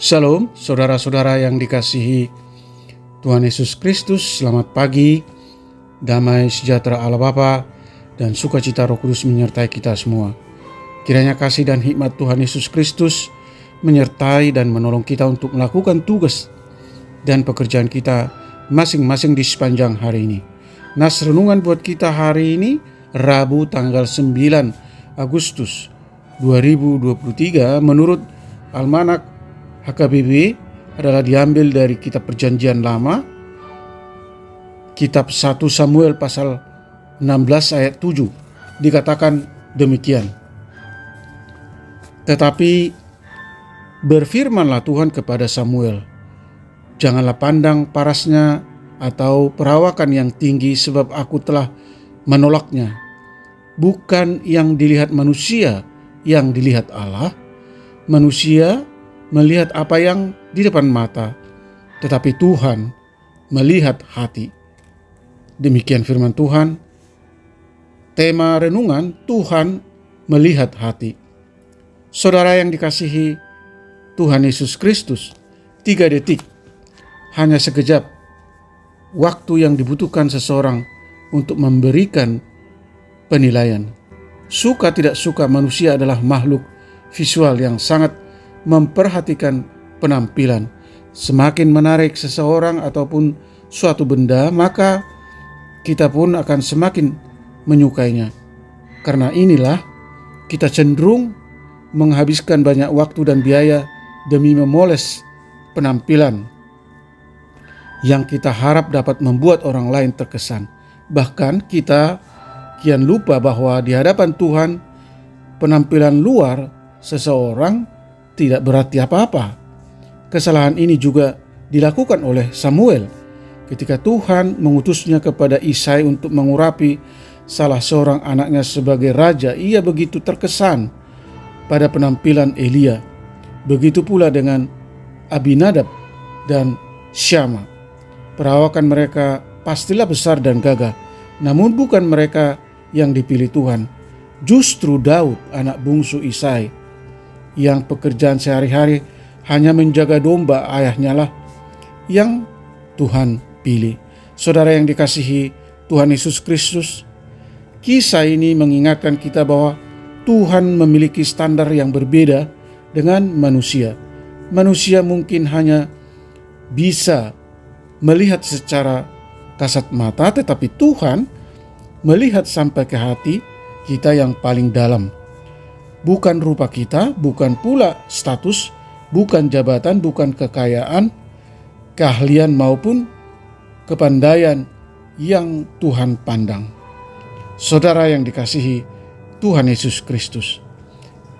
Shalom, saudara-saudara yang dikasihi Tuhan Yesus Kristus. Selamat pagi, damai sejahtera Allah Bapa dan sukacita Roh Kudus menyertai kita semua. Kiranya kasih dan hikmat Tuhan Yesus Kristus menyertai dan menolong kita untuk melakukan tugas dan pekerjaan kita masing-masing di sepanjang hari ini. Nas renungan buat kita hari ini, Rabu tanggal 9 Agustus 2023 menurut Almanak HKBP adalah diambil dari kitab Perjanjian Lama, kitab 1 Samuel pasal 16 ayat 7, dikatakan demikian. Tetapi berfirmanlah Tuhan kepada Samuel, janganlah pandang parasnya atau perawakan yang tinggi, sebab aku telah menolaknya. Bukan yang dilihat manusia yang dilihat Allah. Manusia melihat apa yang di depan mata, tetapi Tuhan melihat hati. Demikian firman Tuhan. Tema renungan, Tuhan melihat hati. Saudara yang dikasihi Tuhan Yesus Kristus, 3 detik, hanya sekejap waktu yang dibutuhkan seseorang untuk memberikan penilaian. Suka tidak suka, manusia adalah makhluk visual yang sangat memperhatikan penampilan. Semakin menarik seseorang ataupun suatu benda, maka kita pun akan semakin menyukainya. Karena inilah kita cenderung menghabiskan banyak waktu dan biaya demi memoles penampilan yang kita harap dapat membuat orang lain terkesan. Bahkan kita kian lupa bahwa di hadapan Tuhan penampilan luar seseorang tidak berarti apa-apa. Kesalahan ini juga dilakukan oleh Samuel ketika Tuhan mengutusnya kepada Isai untuk mengurapi salah seorang anaknya sebagai raja. Ia begitu terkesan pada penampilan Elia. Begitu pula dengan Abinadab dan Syama. Perawakan mereka pastilah besar dan gagah, namun bukan mereka yang dipilih Tuhan. Justru Daud, anak bungsu Isai, yang pekerjaan sehari-hari hanya menjaga domba ayahnya lah yang Tuhan pilih. Saudara yang dikasihi Tuhan Yesus Kristus, kisah ini mengingatkan kita bahwa Tuhan memiliki standar yang berbeda dengan manusia. Manusia mungkin hanya bisa melihat secara kasat mata, tetapi Tuhan melihat sampai ke hati kita yang paling dalam. Bukan rupa kita, bukan pula status, bukan jabatan, bukan kekayaan, keahlian maupun kepandaian yang Tuhan pandang. Saudara yang dikasihi Tuhan Yesus Kristus,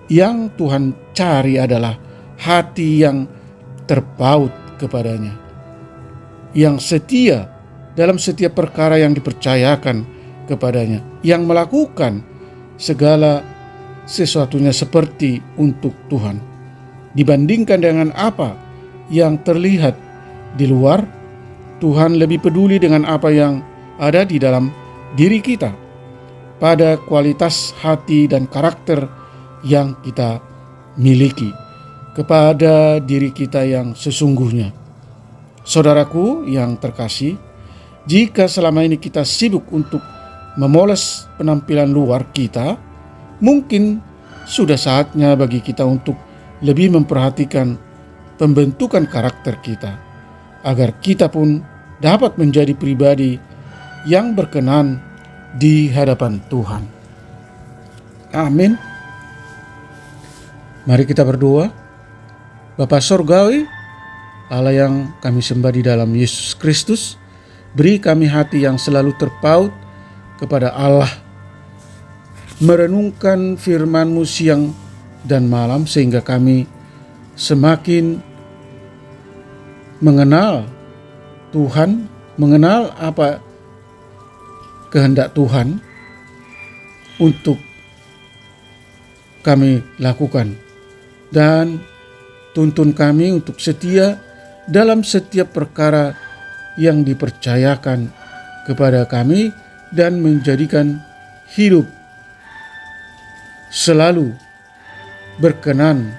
yang Tuhan cari adalah hati yang terpaut kepadanya, yang setia dalam setiap perkara yang dipercayakan kepadanya, yang melakukan segala sesuatunya seperti untuk Tuhan. Dibandingkan dengan apa yang terlihat di luar, Tuhan lebih peduli dengan apa yang ada di dalam diri kita, pada kualitas hati dan karakter yang kita miliki, kepada diri kita yang sesungguhnya. Saudaraku yang terkasih, jika selama ini kita sibuk untuk memoles penampilan luar kita, mungkin sudah saatnya bagi kita untuk lebih memperhatikan pembentukan karakter kita, agar kita pun dapat menjadi pribadi yang berkenan di hadapan Tuhan. Amin. Mari kita berdoa. Bapa Sorgawi, Allah yang kami sembah di dalam Yesus Kristus, beri kami hati yang selalu terpaut kepada Allah, merenungkan firman-Mu siang dan malam, sehingga kami semakin mengenal Tuhan, mengenal apa kehendak Tuhan untuk kami lakukan, dan tuntun kami untuk setia dalam setiap perkara yang dipercayakan kepada kami, dan menjadikan hidup selalu berkenan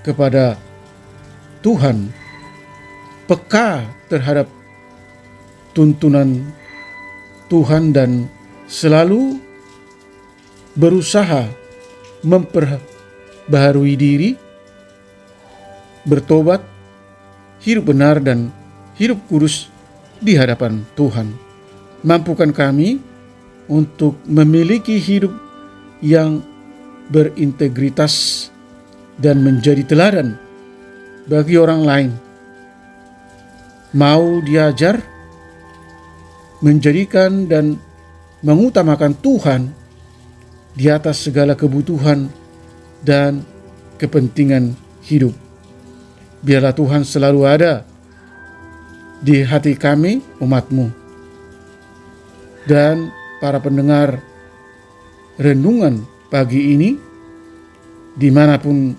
kepada Tuhan, peka terhadap tuntunan Tuhan dan selalu berusaha memperbaharui diri, bertobat, hidup benar dan hidup kudus di hadapan Tuhan. Mampukan kami untuk memiliki hidup yang berintegritas dan menjadi teladan bagi orang lain. Mau diajar, menjadikan dan mengutamakan Tuhan di atas segala kebutuhan dan kepentingan hidup. Biarlah Tuhan selalu ada di hati kami, umat-Mu, dan para pendengar renungan pagi ini dimanapun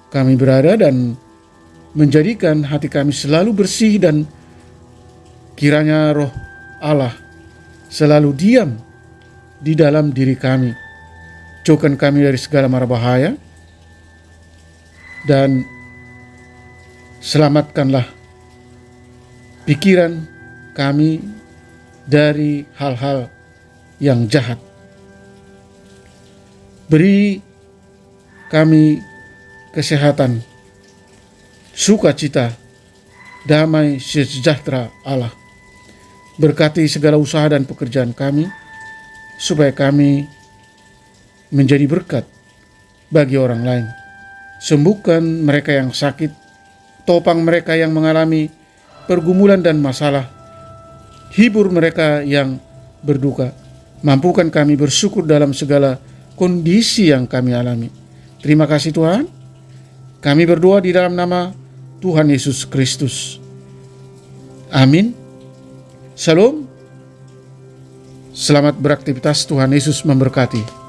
kami berada, dan menjadikan hati kami selalu bersih, dan kiranya roh Allah selalu diam di dalam diri kami. Jauhkan kami dari segala mara bahaya, dan selamatkanlah pikiran kami dari hal-hal yang jahat. Beri kami kesehatan, sukacita, damai sejahtera Allah. Berkati segala usaha dan pekerjaan kami, supaya kami menjadi berkat bagi orang lain. Sembuhkan mereka yang sakit, topang mereka yang mengalami pergumulan dan masalah, hibur mereka yang berduka. Mampukan kami bersyukur dalam segala kondisi yang kami alami. Terima kasih Tuhan. Kami berdoa di dalam nama Tuhan Yesus Kristus. Amin. Shalom. Selamat beraktivitas, Tuhan Yesus memberkati.